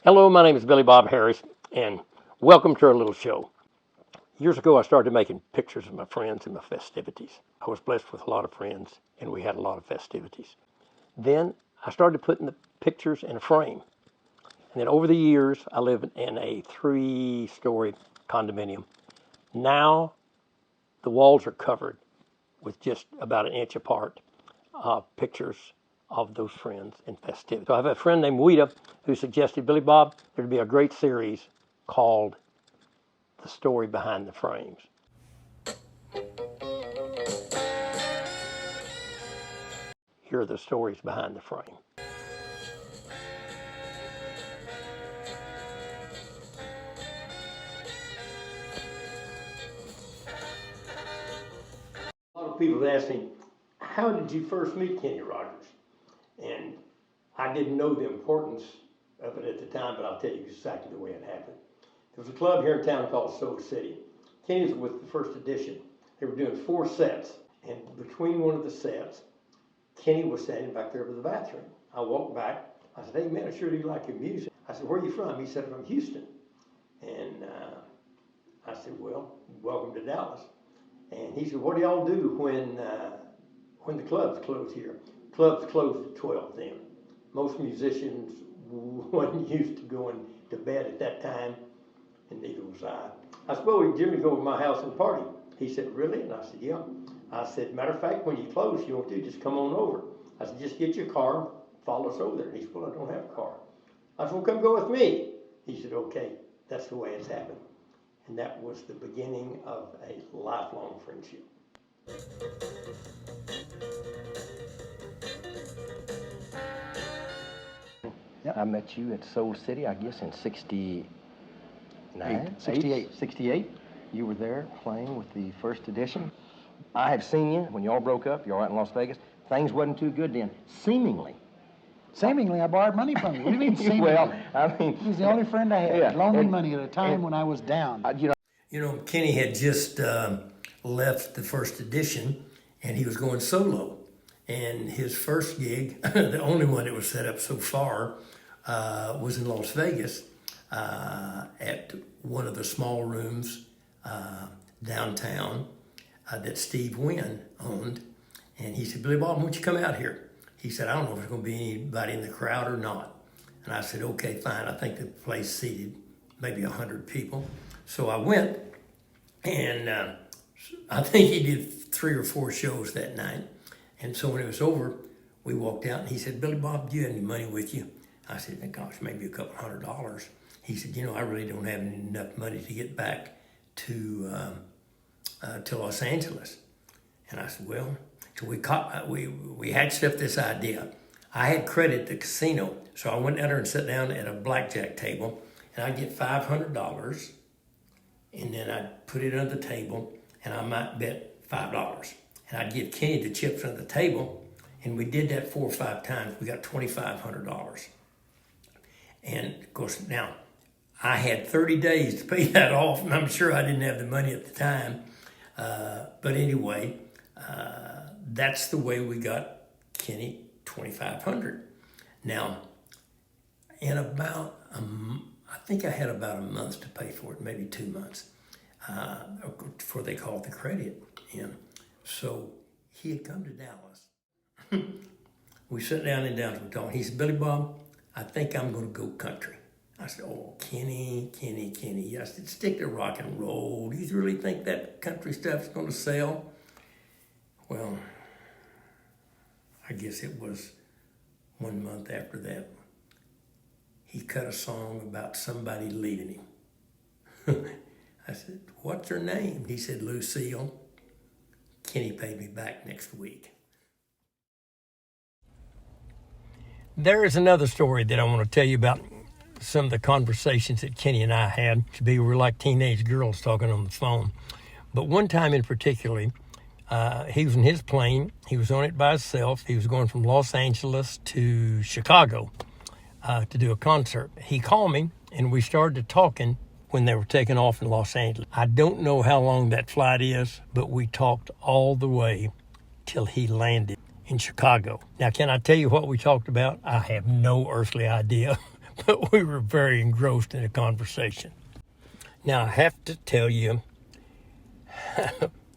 Hello, my name is Billy Bob Harris, and welcome to our little show. Years ago, I started making pictures of my friends and my festivities. I was blessed with a lot of friends, and we had a lot of festivities. Then I started putting the pictures in a frame. And then over the years, I live in a 3-story condominium. Now, the walls are covered with just about an inch apart pictures of those friends and festivities. So I have a friend named Weta who suggested, Billy Bob, there'd be a great series called The Story Behind the Frames. Here are the stories behind the frame. A lot of people ask me, how did you first meet Kenny Rogers? And I didn't know the importance of it at the time, but I'll tell you exactly the way it happened. There was a club here in town called Soul City. Kenny was with the first edition. They were doing 4 sets, and between one of the sets, Kenny was standing back there by the bathroom. I walked back. I said, hey man, I sure do like your music. I said, where are you from? He said, from Houston. And I said, well, welcome to Dallas. And he said, what do y'all do when the clubs close here? Clubs closed at 12 then. Most musicians wasn't used to going to bed at that time, and neither was I. I said, well, Jimmy, go to my house and party. He said, really? And I said, yeah. I said, matter of fact, when you close, you want to, just come on over. I said, just get your car, follow us over there. And he said, well, I don't have a car. I said, well, come go with me. He said, okay, that's the way it's happened. And that was the beginning of a lifelong friendship. Yep. I met you at Soul City, I guess, in 69? 68. 68. You were there playing with the first edition. I had seen you when you all broke up. You were out in Las Vegas. Things wasn't too good then, seemingly. Seemingly, I borrowed money from you. What do you mean seemingly? Well, I mean... He was the only friend I had. Yeah, Loaned me money at a time when I was down. You know, Kenny had just left the first edition, and he was going solo. And his first gig, the only one that was set up so far, was in Las Vegas at one of the small rooms downtown that Steve Wynn owned. And he said, Billy Bob, why don't you come out here? He said, I don't know if there's going to be anybody in the crowd or not. And I said, okay, fine. I think the place seated maybe 100 people. So I went, and I think he did 3 or 4 shows that night. And so when it was over, we walked out, and he said, Billy Bob, do you have any money with you? I said, gosh, maybe a couple $100. He said, you know, I really don't have enough money to get back to Los Angeles. And I said, well, so we hatched up this idea. I had credit at the casino, so I went down there and sat down at a blackjack table, and I'd get $500, and then I'd put it under the table, and I might bet $5. And I'd give Kenny the chips under the table, and we did that 4 or 5 times. We got $2,500. And of course, now, I had 30 days to pay that off, and I'm sure I didn't have the money at the time. But anyway, that's the way we got Kenny $2,500. Now, in about, I think I had about a month to pay for it, maybe 2 months, before they called the credit in. So he had come to Dallas. We sat down in downtown talking. He said, Billy Bob, I think I'm going to go country. I said, oh, Kenny. I said, stick to rock and roll. Do you really think that country stuff's going to sell? Well, I guess it was 1 month after that. He cut a song about somebody leaving him. I said, what's her name? He said, Lucille. Kenny paid me back next week. There is another story that I want to tell you about some of the conversations that Kenny and I had. We were like teenage girls talking on the phone. But one time in particular, he was in his plane. He was on it by himself. He was going from Los Angeles to Chicago to do a concert. He called me, and we started talking when they were taking off in Los Angeles. I don't know how long that flight is, but we talked all the way till he landed in Chicago. Now, can I tell you what we talked about? I have no earthly idea, but we were very engrossed in the conversation. Now, I have to tell you,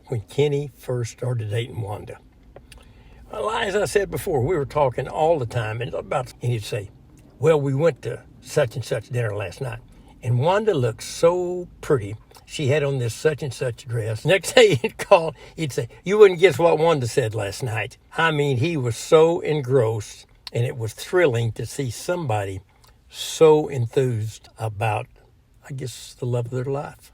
when Kenny first started dating Wanda, well, as I said before, we were talking all the time, and he'd say, well, we went to such and such dinner last night, and Wanda looked so pretty. She had on this such and such dress. Next day he'd call, he'd say, you wouldn't guess what Wanda said last night. I mean, he was so engrossed, and it was thrilling to see somebody so enthused about, I guess, the love of their life.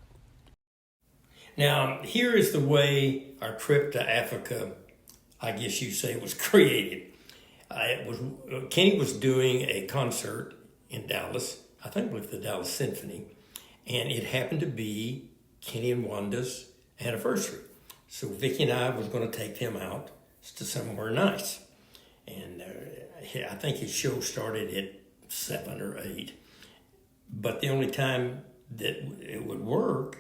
Now, here is the way our trip to Africa, I guess you say, was created. Kenny was doing a concert in Dallas, I think with the Dallas Symphony, and it happened to be Kenny and Wanda's anniversary. So Vicki and I was going to take them out to somewhere nice. And I think his show started at 7 or 8. But the only time that it would work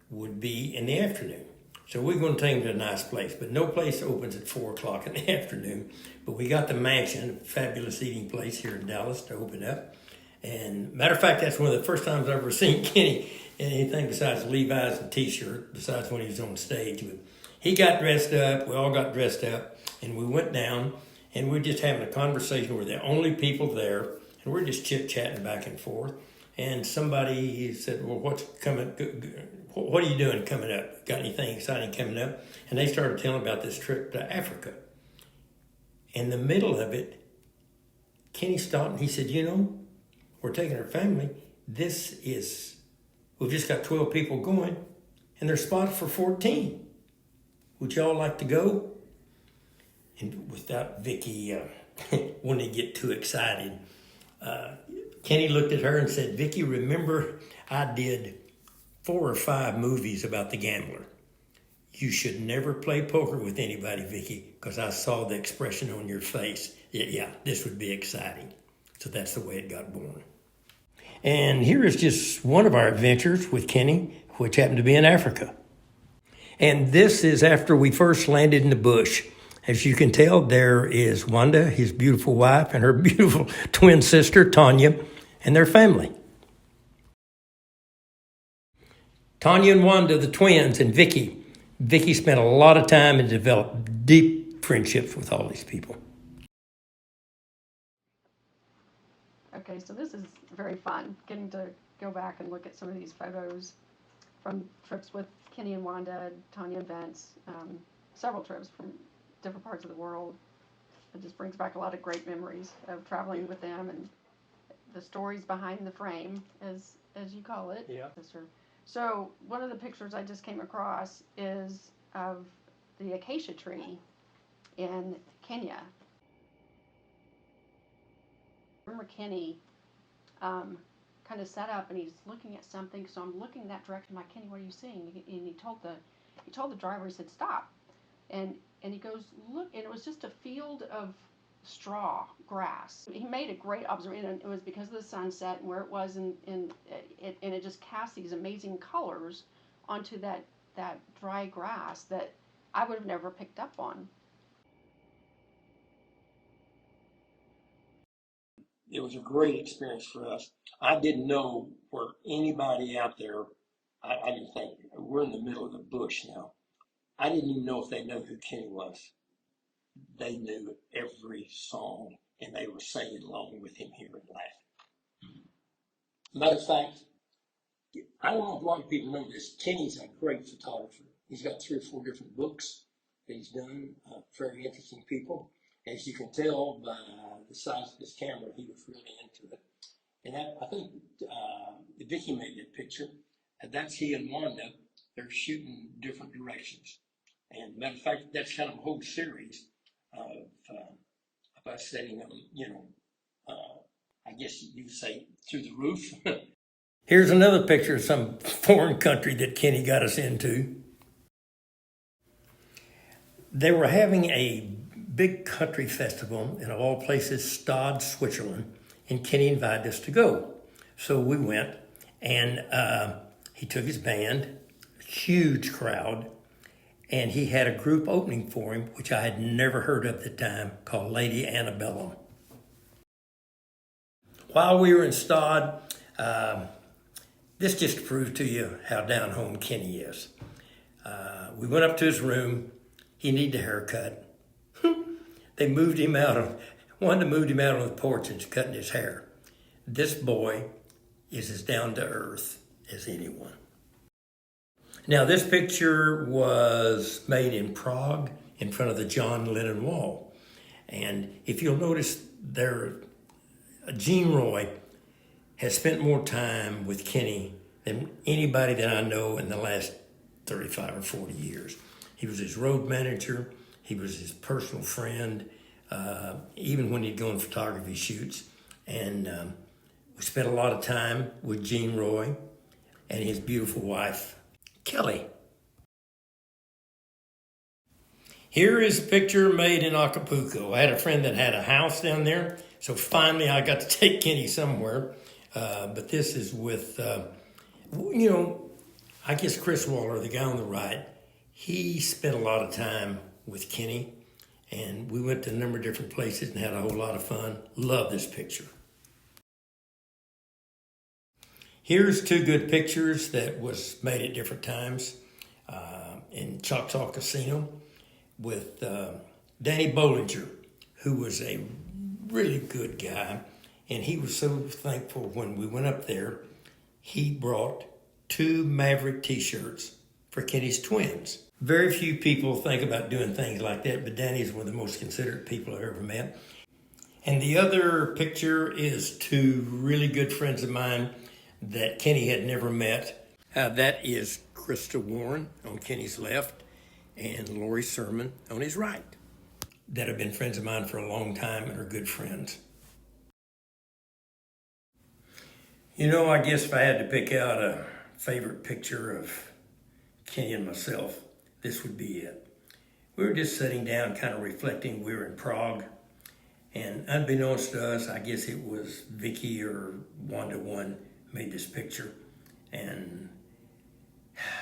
would be in the afternoon. So we're going to take him to a nice place, but no place opens at 4 o'clock in the afternoon. But we got the Mansion, a fabulous eating place here in Dallas, to open up. And matter of fact, that's one of the first times I've ever seen Kenny in anything besides Levi's and T-shirt, besides when he was on stage. But he got dressed up, we all got dressed up, and we went down, and we were just having a conversation. We're the only people there, and we're just chit-chatting back and forth. And somebody said, well, what are you doing coming up? Got anything exciting coming up? And they started telling about this trip to Africa. In the middle of it, Kenny stopped and he said, we're taking our family. We've just got 12 people going, and there's spots for 14. Would y'all like to go? And without Vicki wanting to get too excited, Kenny looked at her and said, Vicki, remember I did 4 or 5 movies about the gambler. You should never play poker with anybody, Vicki, because I saw the expression on your face. Yeah, this would be exciting. So that's the way it got born. And here is just one of our adventures with Kenny, which happened to be in Africa. And this is after we first landed in the bush. As you can tell, there is Wanda, his beautiful wife, and her beautiful twin sister, Tanya, and their family. Tanya and Wanda, the twins, and Vicki. Vicki spent a lot of time and developed deep friendships with all these people. Okay, so this is very fun, getting to go back and look at some of these photos from trips with Kenny and Wanda, Tanya and Vince, several trips from different parts of the world. It just brings back a lot of great memories of traveling with them and the stories behind the frame, as you call it. Yeah. So one of the pictures I just came across is of the acacia tree in Kenya. I remember Kenny kind of sat up and he's looking at something, so I'm looking that direction. I'm like, Kenny, what are you seeing? And he told the driver, he said, stop. And he goes, look, and it was just a field of straw grass. He made a great observation, and it was because of the sunset and where it was, and it just cast these amazing colors onto that dry grass that I would have never picked up on. It was a great experience for us. I didn't know where anybody out there, I didn't think, we're in the middle of the bush now. I didn't even know if they know who Kenny was. They knew every song, and they were singing along with him here and laughing. Matter of fact, I don't know if a lot of people know this. Kenny's a great photographer. He's got 3 or 4 different books that he's done, very interesting people. As you can tell by the size of his camera, he was really into it. And I think Vicki made that picture. And that's he and Wanda. They're shooting different directions. And matter of fact, that's kind of a whole series of us setting them, I guess you could say through the roof. Here's another picture of some foreign country that Kenny got us into. They were having a big country festival in, of all places, Stade, Switzerland, and Kenny invited us to go. So we went, and he took his band, huge crowd, and he had a group opening for him, which I had never heard of at the time, called Lady Antebellum. While we were in Stod, this just proves to you how down home Kenny is. We went up to his room. He needed a haircut. They moved him out. Wanted to move him out on the porch and cutting his hair. This boy is as down to earth as anyone. Now, this picture was made in Prague in front of the John Lennon Wall. And if you'll notice there, Gene Roy has spent more time with Kenny than anybody that I know in the last 35 or 40 years. He was his road manager. He was his personal friend, even when he'd go on photography shoots. And we spent a lot of time with Gene Roy and his beautiful wife, Kelly. Here is a picture made in Acapulco. I had a friend that had a house down there, so finally I got to take Kenny somewhere. But this is with, I guess Chris Waller, the guy on the right, he spent a lot of time with Kenny, and we went to a number of different places and had a whole lot of fun. Love this picture. Here's two good pictures that was made at different times in Choctaw Casino with Danny Bollinger, who was a really good guy, and he was so thankful when we went up there. He brought 2 Maverick t-shirts for Kenny's twins. Very few people think about doing things like that, but Danny's one of the most considerate people I've ever met. And the other picture is 2 really good friends of mine that Kenny had never met. That is Krista Warren on Kenny's left and Lori Sermon on his right, that have been friends of mine for a long time and are good friends. I guess if I had to pick out a favorite picture of Kenny and myself, this would be it. We were just sitting down, kind of reflecting. We were in Prague, and unbeknownst to us, I guess it was Vicky or One-to-One made this picture. And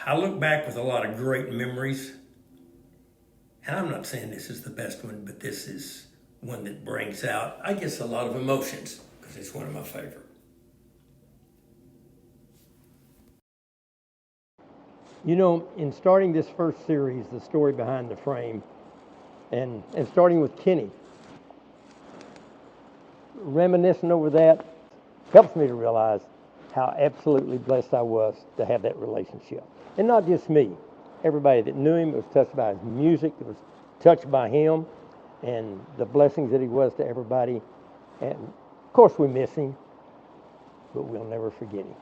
I look back with a lot of great memories. And I'm not saying this is the best one, but this is one that brings out, I guess, a lot of emotions, because it's one of my favorite. In starting this first series, The Story Behind the Frame, and starting with Kenny, reminiscing over that helps me to realize how absolutely blessed I was to have that relationship. And not just me. Everybody that knew him was touched by his music, was touched by him, and the blessings that he was to everybody. And, of course, we miss him, but we'll never forget him.